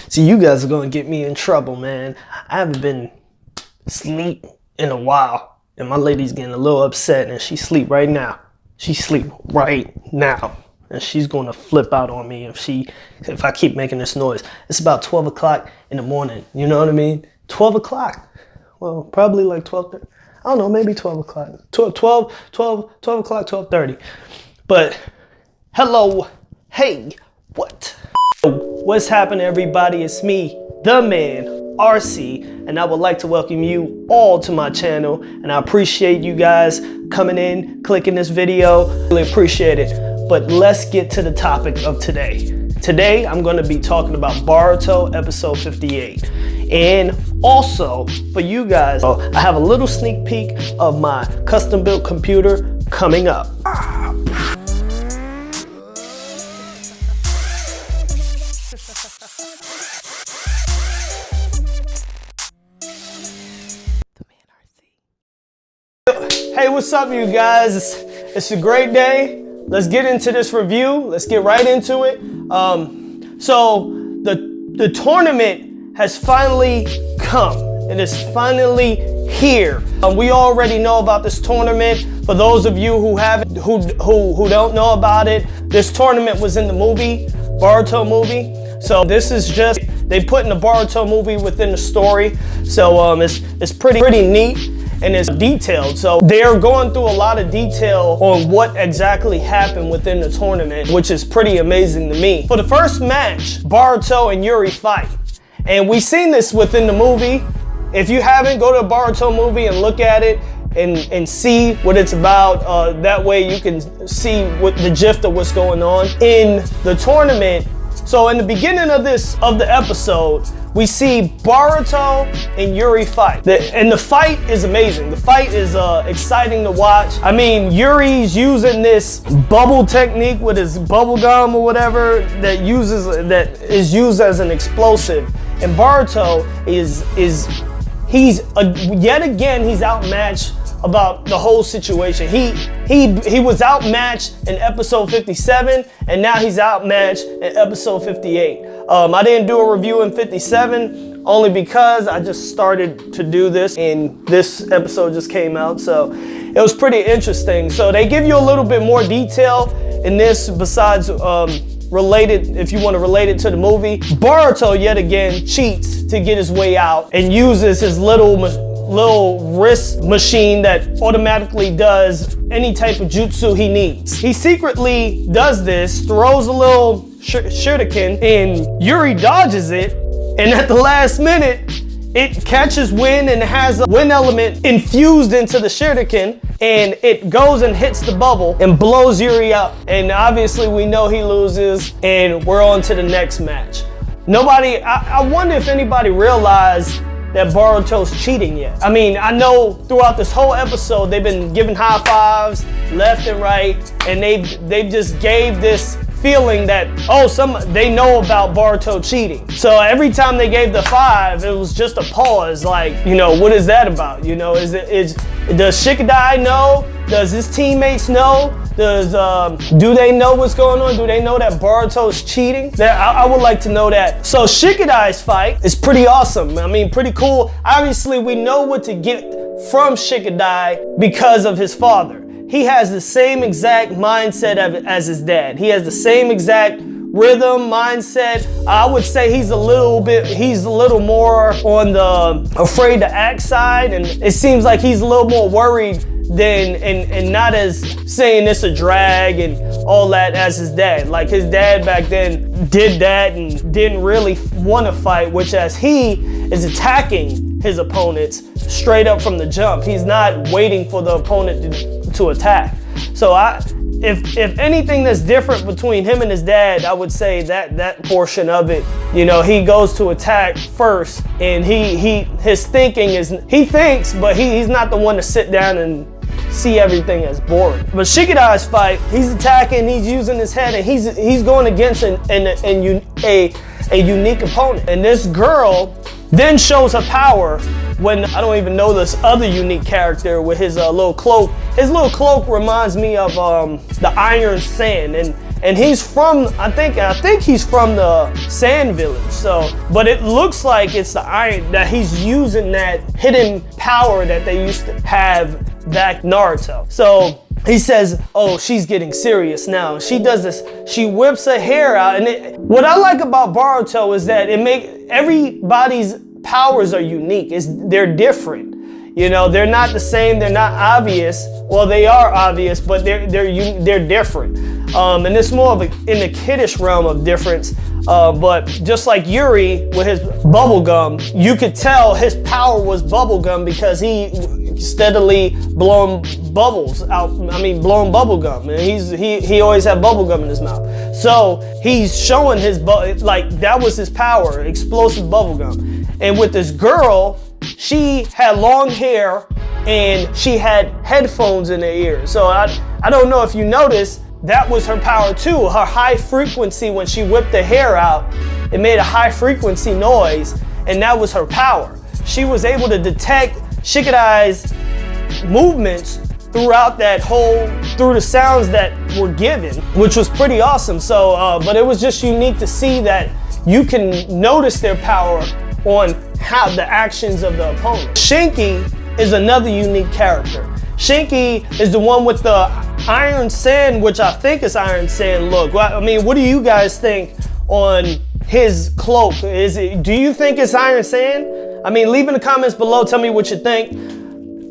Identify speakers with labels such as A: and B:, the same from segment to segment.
A: See, you guys are gonna get me in trouble, man. I haven't been asleep in a while, and my lady's getting a little upset, and she's asleep right now. She's asleep right now, and she's gonna flip out on me if I keep making this noise. It's about 12 o'clock in the morning, you know what I mean? 12 o'clock. Well, probably like 12:30. I don't know, maybe 12 o'clock. 12 o'clock, 12:30. But, hello, hey, what? What's happening, everybody? It's me, the man, RC, and I would like to welcome you all to my channel, and I appreciate you guys coming in, clicking this video. Really appreciate it. But let's get to the topic of today. Today, I'm going to be talking about Boruto episode 58. And also, for you guys, I have a little sneak peek of my custom-built computer coming up. Hey, what's up, you guys? It's a great day. Let's get into this review. Let's get right into it. So the tournament has finally come. It is finally here. We already know about this tournament. For those of you who haven't, who don't know about it, this tournament was in the movie, Boruto movie. So this is just, they put in the Boruto movie within the story. So it's pretty neat. And it's detailed. So they're going through a lot of detail on what exactly happened within the tournament, which is pretty amazing to me. For the first match, Boruto and Yuri fight. And we've seen this within the movie. If you haven't, go to the Boruto movie and look at it and see what it's about. That way you can see what the gist of what's going on in the tournament. So in the beginning of the episode, we see Boruto and Yuri fight. And the fight is amazing. The fight is exciting to watch. I mean, Yuri's using this bubble technique with his bubble gum or whatever that is used as an explosive. And Boruto yet again he's outmatched about the whole situation. He was outmatched in episode 57, and now he's outmatched in episode 58. I didn't do a review in 57 only because I just started to do this and this episode just came out, so it was pretty interesting. So they give you a little bit more detail in this besides related, if you want to relate it to the movie. Boruto yet again cheats to get his way out and uses his little wrist machine that automatically does any type of jutsu he needs. He secretly does this, throws a little shuriken, and Yuri dodges it, and at the last minute it catches wind and has a wind element infused into the shuriken, and it goes and hits the bubble and blows Yuri up. And obviously we know he loses, and we're on to the next match. I wonder if anybody realized that Boruto's cheating yet. I mean, I know throughout this whole episode they've been giving high fives left and right, and they just gave this feeling that they know about Boruto cheating. So every time they gave the 5, it was just a pause, like, you know, what is that about? You know, does Shikadai know? Does his teammates know? Do they know what's going on? Do they know that Boruto's cheating? I would like to know that. So Shikadai's fight is pretty awesome. I mean, pretty cool. Obviously, we know what to get from Shikadai because of his father. He has the same exact mindset as his dad. He has the same exact rhythm, mindset. I would say he's a little more on the afraid to act side, and it seems like he's a little more worried and not as saying it's a drag and all that as his dad. Like his dad back then did that and didn't really want to fight, which as he is attacking his opponents straight up from the jump. He's not waiting for the opponent to attack. So if anything that's different between him and his dad, I would say that portion of it, you know, he goes to attack first, and his thinking is, he thinks, but he's not the one to sit down and see everything as boring. But Shikadai's fight, he's attacking, he's using his head, and he's going against a unique opponent. And this girl then shows her power when, I don't even know this other unique character with his little cloak. His little cloak reminds me of the Iron Sand, and and he's from, I think he's from the Sand Village. So, but it looks like it's the Iron, that he's using that hidden power that they used to have back Naruto. So he says, oh, she's getting serious now. She does this, she whips her hair out, and what I like about Boruto is that everybody's powers are unique. They're different. You know, they're not the same. They're not obvious. Well, they are obvious, but they're different. And it's more of in the kiddish realm of difference. But just like Yuri with his bubblegum, you could tell his power was bubblegum because he steadily blowing bubbles out. I mean, blowing bubblegum. And he always had bubblegum in his mouth. So he's showing his like that was his power, explosive bubblegum. And with this girl, she had long hair and she had headphones in her ears. So I don't know if you noticed, that was her power too. Her high frequency, when she whipped the hair out, it made a high frequency noise, and that was her power. She was able to detect Shikadai's movements throughout through the sounds that were given, which was pretty awesome. So, but it was just unique to see that you can notice their power on how the actions of the opponent. Shinki is another unique character. Shinki is the one with the Iron Sand, which I think is Iron Sand look. I mean, what do you guys think on his cloak? Do you think it's Iron Sand? I mean, leave in the comments below, tell me what you think.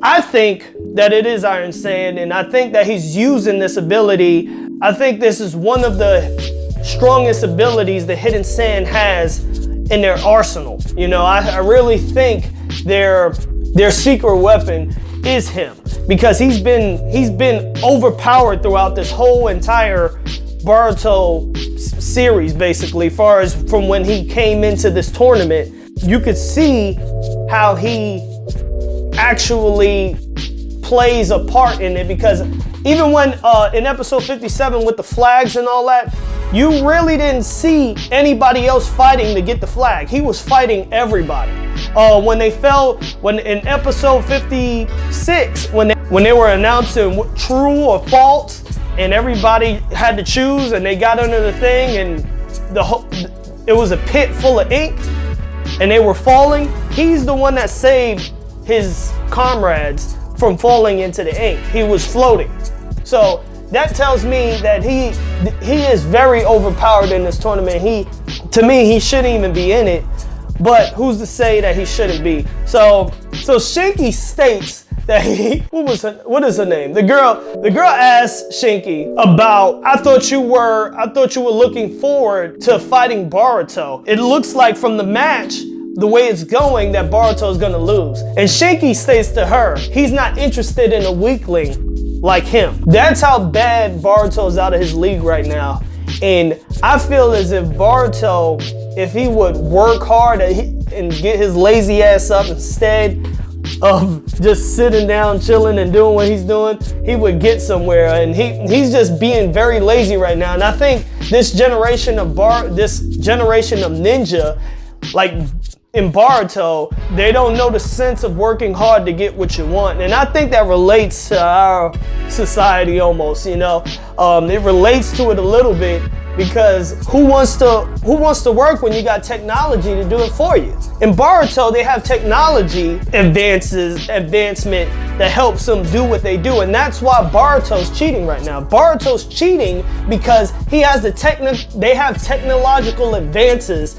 A: I think that it is Iron Sand, and I think that he's using this ability. I think this is one of the strongest abilities the Hidden Sand has in their arsenal. You know, I really think their secret weapon is him, because he's been overpowered throughout this whole entire Boruto series, basically, far as from when he came into this tournament. You could see how he actually plays a part in it, because even when in episode 57 with the flags and all that, you really didn't see anybody else fighting to get the flag. He was fighting everybody. When in episode 56, when they were announcing true or false, and everybody had to choose, and they got under the thing, and it was a pit full of ink, and they were falling. He's the one that saved his comrades from falling into the ink. He was floating. So that tells me that he is very overpowered in this tournament. To me, he shouldn't even be in it, but who's to say that he shouldn't be? So Shinki states that what is her name? The girl asked Shinki about, I thought you were looking forward to fighting Boruto. It looks like from the match, the way it's going, that Boruto is gonna lose. And Shinki states to her, he's not interested in a weakling like him. That's how bad Boruto's out of his league right now. And I feel as if Boruto, if he would work hard and get his lazy ass up instead of just sitting down, chilling and doing what he's doing, he would get somewhere. And he's just being very lazy right now. And I think this generation of ninja, like in Boruto, they don't know the sense of working hard to get what you want. And I think that relates to our society almost, you know. It relates to it a little bit, because who wants to work when you got technology to do it for you? In Boruto, they have technology advancement that helps them do what they do, and that's why Boruto's cheating right now. Boruto's cheating because they have technological advances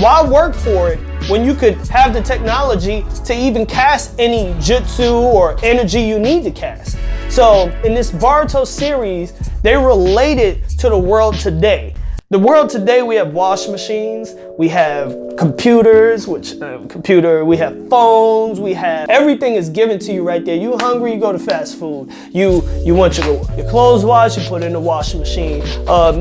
A: why work for it when you could have the technology to even cast any jutsu or energy you need to cast. So in this Boruto series, they relate it to the world today. The world today, we have washing machines, we have computers, we have phones, everything is given to you right there. You hungry, you go to fast food. You want your clothes washed, you put it in the washing machine.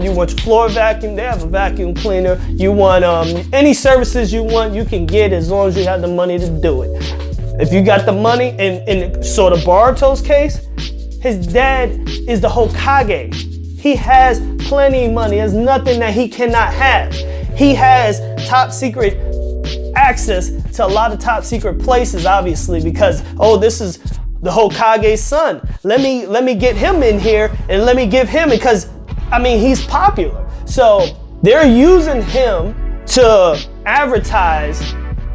A: You want your floor vacuum, they have a vacuum cleaner. You want any services you want, you can get as long as you have the money to do it. If you got the money, in sort of Boruto's case, his dad is the Hokage. He has plenty of money. There's nothing that he cannot have. He has top secret access to a lot of top secret places, obviously, because, this is the Hokage's son. Let me get him in here and let me give him, because I mean, he's popular. So they're using him to advertise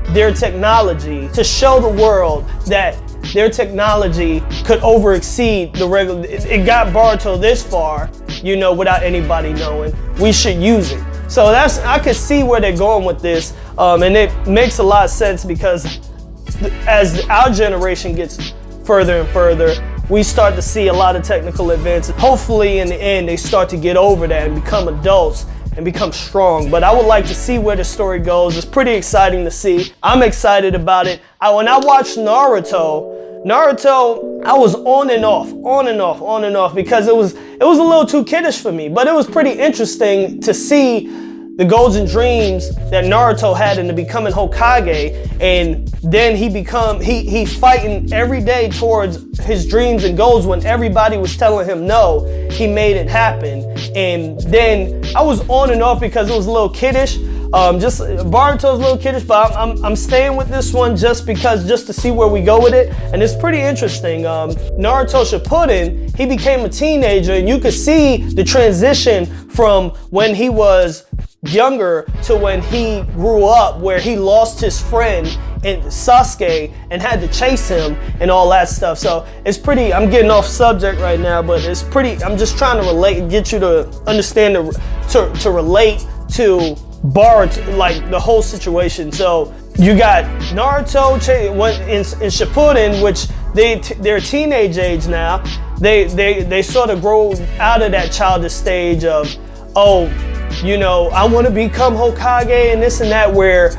A: their technology, to show the world that their technology could overexceed the regular. It got Boruto this far, you know, without anybody knowing. We should use it. So I could see where they're going with this, and it makes a lot of sense because as our generation gets further and further, we start to see a lot of technical advances. Hopefully in the end they start to get over that and become adults and become strong. But I would like to see where the story goes. It's pretty exciting to see. I'm excited about it. When I watched Naruto, I was on and off because it was a little too kiddish for me. But it was pretty interesting to see the goals and dreams that Naruto had into becoming Hokage, and then he fighting every day towards his dreams and goals when everybody was telling him no. He made it happen, and then I was on and off because it was a little kiddish. Just Boruto's a little kiddish, but I'm staying with this one just to see where we go with it, and it's pretty interesting. Naruto Shippuden, he became a teenager, and you could see the transition from when he was younger to when he grew up, where he lost his friend in Sasuke and had to chase him and all that stuff. So it's pretty, I'm getting off subject right now, but it's pretty, I'm just trying to relate, get you to understand, to relate to Boruto, like the whole situation. So you got Naruto in Shippuden, which they're teenage age now. They sort of grow out of that childish stage of, oh, you know, I want to become Hokage and this and that, where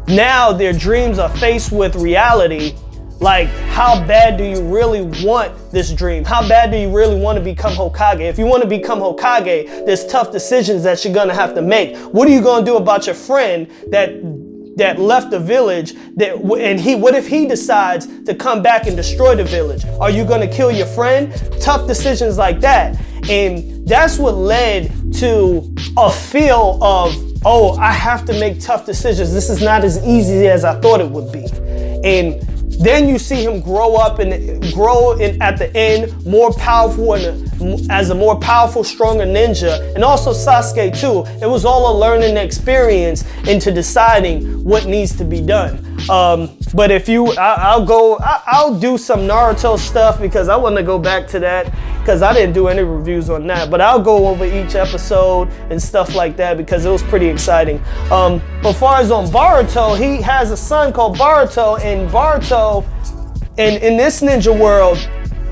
A: now their dreams are faced with reality. Like, how bad do you really want this dream? How bad do you really want to become Hokage? If you want to become Hokage, there's tough decisions that you're going to have to make. What are you going to do about your friend that left the village, what if he decides to come back and destroy the village? Are you going to kill your friend? Tough decisions like that. And that's what led to a feel of, oh, I have to make tough decisions. This is not as easy as I thought it would be. And then you see him grow up and grow at the end, more powerful and as a more powerful, stronger ninja, and also Sasuke too. It was all a learning experience into deciding what needs to be done. But if I'll do some Naruto stuff because I want to go back to that because I didn't do any reviews on that. But I'll go over each episode and stuff like that because it was pretty exciting. But as far as on Boruto, he has a son called Boruto, and Boruto, in this ninja world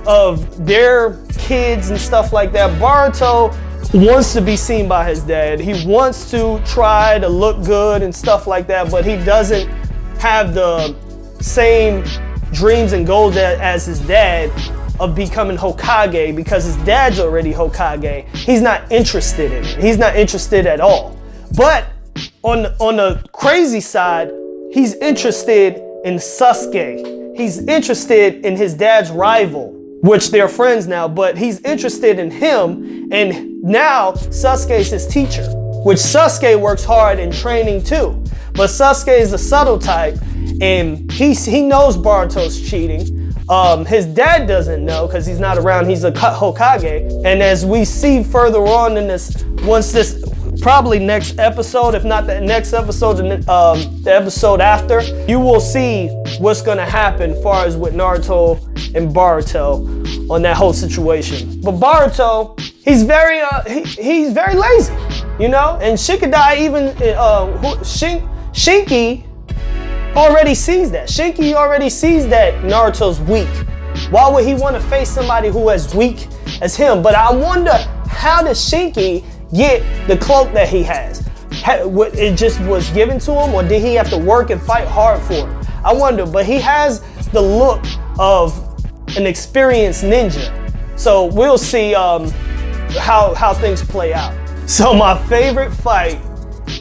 A: of their kids and stuff like that, Boruto wants to be seen by his dad. He wants to try to look good and stuff like that, but he doesn't have the same dreams and goals as his dad of becoming Hokage because his dad's already Hokage. He's not interested in it. He's not interested at all. But on the crazy side, he's interested in Sasuke. He's interested in his dad's rival, which they're friends now, but he's interested in him, and now Sasuke's his teacher, which Sasuke works hard in training too. But Sasuke is a subtle type, and he knows Boruto's cheating. His dad doesn't know because he's not around. He's a Hokage. And as we see further on in this, probably next episode, if not the next episode, the episode after, you will see what's gonna happen as far as with Naruto and Boruto on that whole situation. But Boruto, he's very lazy, you know. And Shikadai, even Shinki already sees that. Shinki already sees that Naruto's weak. Why would he want to face somebody who is weak as him? But I wonder, how does Shinki get the cloak that he has? It just was given to him, or did he have to work and fight hard for it? I wonder, but he has the look of an experienced ninja. So we'll see how things play out. So my favorite fight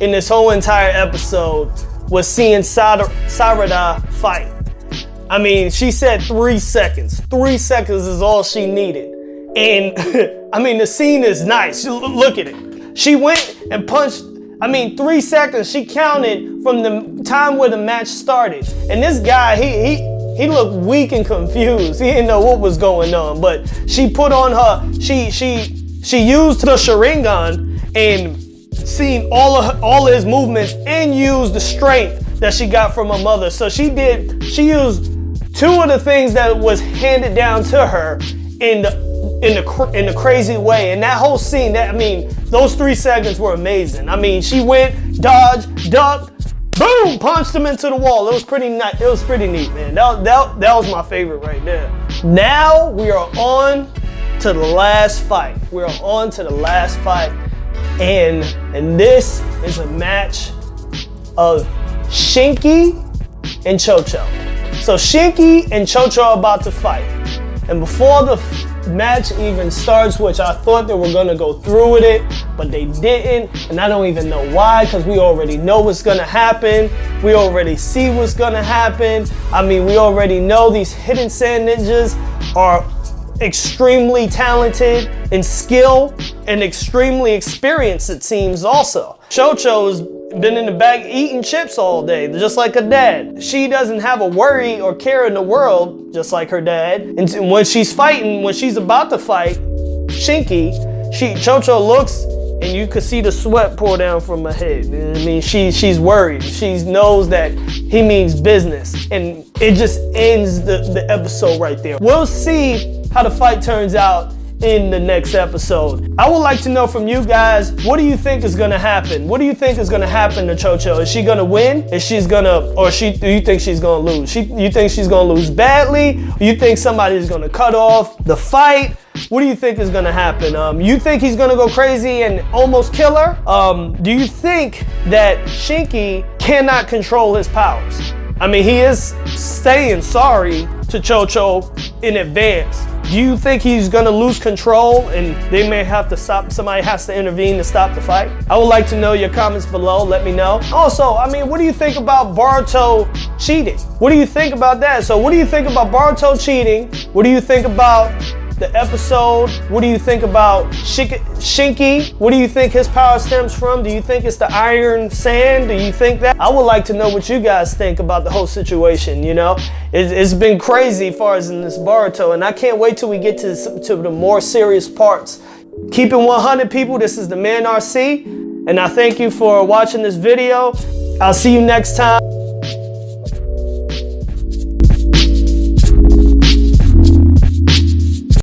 A: in this whole entire episode was seeing Sarada fight. I mean, she said 3 seconds. 3 seconds is all she needed. And I mean, the scene is nice. Look at it. She went and punched, 3 seconds. She counted from the time where the match started. And this guy, he looked weak and confused. He didn't know what was going on. But she put on her, she She used the Sharingan and seen all of his movements and used the strength that she got from her mother. So she used two of the things that was handed down to her in the crazy way. And that whole scene, those 3 seconds were amazing. I mean, she went, dodged, ducked, boom, punched him into the wall. It was pretty nice. It was pretty neat, man. That was my favorite right there. Now we are on to the last fight. We're on to the last fight. And this is a match of Shinki and Cho-cho. So Shinki and Cho-cho are about to fight. And before the match even starts, which I thought they were gonna go through with it, but they didn't. And I don't even know why, because we already know what's gonna happen. We already see what's gonna happen. I mean, we already know these hidden sand ninjas are extremely talented in skill and extremely experienced, it seems also. Cho-cho's been in the back eating chips all day, just like her dad. She doesn't have a worry or care in the world, just like her dad. And when she's fighting, when she's about to fight Shinki, Cho-cho looks and you could see the sweat pour down from her head. I mean, she's worried. She knows that he means business. And it just ends the episode right there. We'll see how the fight turns out in the next episode. I would like to know from you guys, what do you think is gonna happen? What do you think is gonna happen to Cho-cho? Is she gonna win? Do you think she's gonna lose? You think she's gonna lose badly? Or you think somebody's gonna cut off the fight? What do you think is gonna happen? You think he's gonna go crazy and almost kill her? Do you think that Shinki cannot control his powers? I mean, he is saying sorry to Cho-cho in advance. Do you think he's gonna lose control and they may have to stop, somebody has to intervene to stop the fight? I would like to know your comments below, let me know. Also, I mean, what do you think about Boruto cheating? What do you think about that? So what do you think about Boruto cheating? What do you think about the episode? What do you think about Shinki? What do you think his power stems from? Do you think it's the iron sand? Do you think that? I would like to know what you guys think about the whole situation, you know? It's been crazy as far as in this Boruto, and I can't wait till we get to the more serious parts. Keep it 100, people. This is the Man RC, and I thank you for watching this video. I'll see you next time.